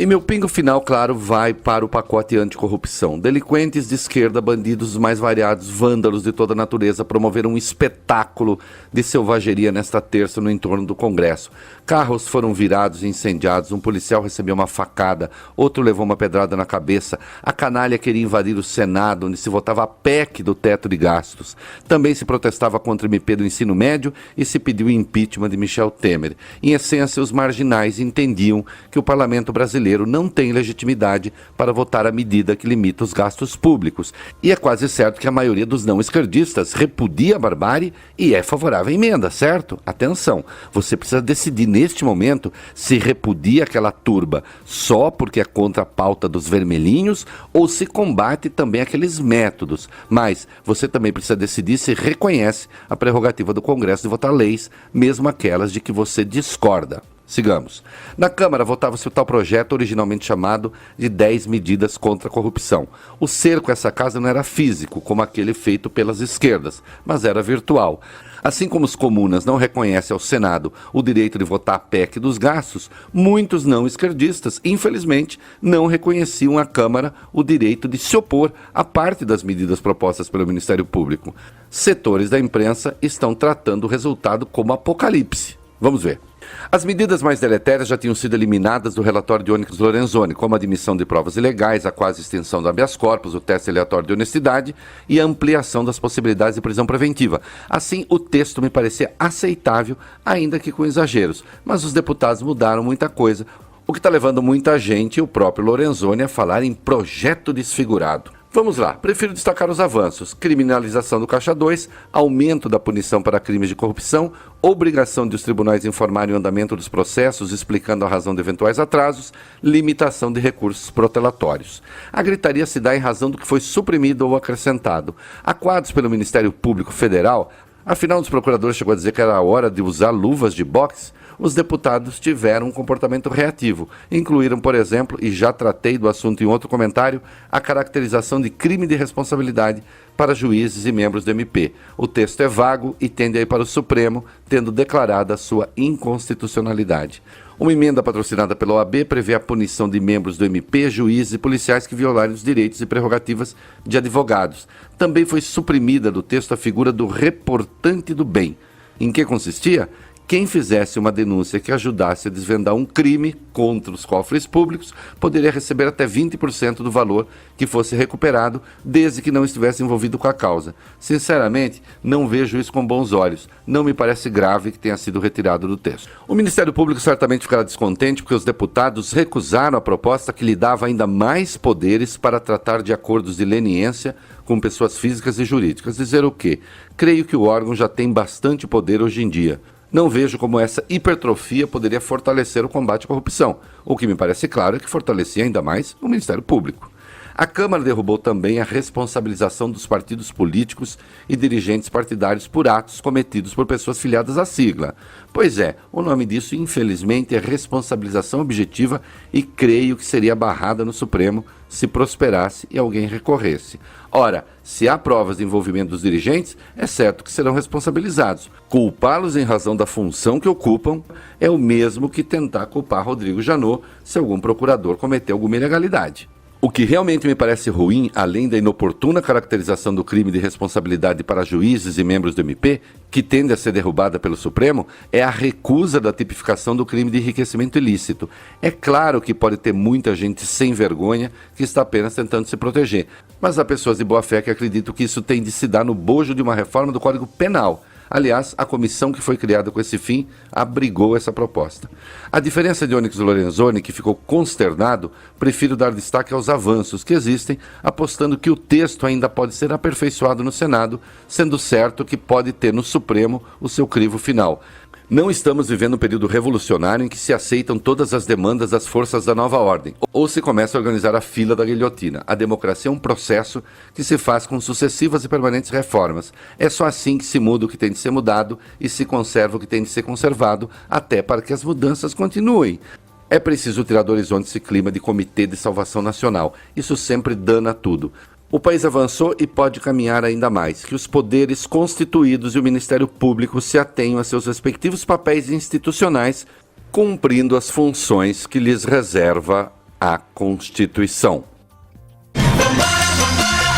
E meu pingo final, claro, vai para o pacote anticorrupção. Delinquentes de esquerda, bandidos mais variados, vândalos de toda natureza promoveram um espetáculo de selvageria nesta terça no entorno do Congresso. Carros foram virados e incendiados, um policial recebeu uma facada, outro levou uma pedrada na cabeça. A canalha queria invadir o Senado, onde se votava a PEC do teto de gastos. Também se protestava contra o MP do ensino médio e se pediu o impeachment de Michel Temer. Em essência, os marginais entendiam que o parlamento brasileiro não tem legitimidade para votar a medida que limita os gastos públicos. E é quase certo que a maioria dos não esquerdistas repudia a barbárie e é favorável à emenda, certo? Atenção, você precisa decidir neste momento se repudia aquela turba só porque é contra a pauta dos vermelhinhos ou se combate também aqueles métodos. Mas você também precisa decidir se reconhece a prerrogativa do Congresso de votar leis, mesmo aquelas de que você discorda. Sigamos. Na Câmara votava-se o tal projeto originalmente chamado de 10 medidas contra a corrupção. O cerco a essa casa não era físico, como aquele feito pelas esquerdas, mas era virtual. Assim como os comunas não reconhecem ao Senado o direito de votar a PEC dos gastos, muitos não esquerdistas, infelizmente, não reconheciam à Câmara o direito de se opor a parte das medidas propostas pelo Ministério Público. Setores da imprensa estão tratando o resultado como apocalipse. Vamos ver. As medidas mais deletérias já tinham sido eliminadas do relatório de Onyx Lorenzoni, como a admissão de provas ilegais, a quase extinção do habeas corpus, o teste aleatório de honestidade e a ampliação das possibilidades de prisão preventiva. Assim, o texto me parecia aceitável, ainda que com exageros. Mas os deputados mudaram muita coisa, o que está levando muita gente e o próprio Lorenzoni a falar em projeto desfigurado. Vamos lá, prefiro destacar os avanços: criminalização do Caixa 2, aumento da punição para crimes de corrupção, obrigação de os tribunais informarem o andamento dos processos, explicando a razão de eventuais atrasos, limitação de recursos protelatórios. A gritaria se dá em razão do que foi suprimido ou acrescentado. Aquados pelo Ministério Público Federal, afinal os procuradores chegou a dizer que era a hora de usar luvas de boxe, os deputados tiveram um comportamento reativo. Incluíram, por exemplo, e já tratei do assunto em outro comentário, a caracterização de crime de responsabilidade para juízes e membros do MP. O texto é vago e tende a ir para o Supremo, tendo declarado a sua inconstitucionalidade. Uma emenda patrocinada pela OAB prevê a punição de membros do MP, juízes e policiais que violarem os direitos e prerrogativas de advogados. Também foi suprimida do texto a figura do reportante do bem. Em que consistia? Quem fizesse uma denúncia que ajudasse a desvendar um crime contra os cofres públicos poderia receber até 20% do valor que fosse recuperado, desde que não estivesse envolvido com a causa. Sinceramente, não vejo isso com bons olhos. Não me parece grave que tenha sido retirado do texto. O Ministério Público certamente ficará descontente porque os deputados recusaram a proposta que lhe dava ainda mais poderes para tratar de acordos de leniência com pessoas físicas e jurídicas. Dizer o quê? Creio que o órgão já tem bastante poder hoje em dia. Não vejo como essa hipertrofia poderia fortalecer o combate à corrupção. O que me parece claro é que fortalecia ainda mais o Ministério Público. A Câmara derrubou também a responsabilização dos partidos políticos e dirigentes partidários por atos cometidos por pessoas filiadas à sigla. Pois é, o nome disso, infelizmente, é responsabilização objetiva e creio que seria barrada no Supremo se prosperasse e alguém recorresse. Ora, se há provas de envolvimento dos dirigentes, é certo que serão responsabilizados. Culpá-los em razão da função que ocupam é o mesmo que tentar culpar Rodrigo Janot se algum procurador cometeu alguma ilegalidade. O que realmente me parece ruim, além da inoportuna caracterização do crime de responsabilidade para juízes e membros do MP, que tende a ser derrubada pelo Supremo, é a recusa da tipificação do crime de enriquecimento ilícito. É claro que pode ter muita gente sem vergonha que está apenas tentando se proteger, mas há pessoas de boa fé que acreditam que isso tem de se dar no bojo de uma reforma do Código Penal. Aliás, a comissão que foi criada com esse fim abrigou essa proposta. A diferença de Onyx Lorenzoni, que ficou consternado, prefiro dar destaque aos avanços que existem, apostando que o texto ainda pode ser aperfeiçoado no Senado, sendo certo que pode ter no Supremo o seu crivo final. Não estamos vivendo um período revolucionário em que se aceitam todas as demandas das forças da nova ordem, ou se começa a organizar a fila da guilhotina. A democracia é um processo que se faz com sucessivas e permanentes reformas. É só assim que se muda o que tem de ser mudado e se conserva o que tem de ser conservado, até para que as mudanças continuem. É preciso tirar do horizonte esse clima de comitê de salvação nacional. Isso sempre dana tudo. O país avançou e pode caminhar ainda mais. Que os poderes constituídos e o Ministério Público se atenham a seus respectivos papéis institucionais, cumprindo as funções que lhes reserva à Constituição.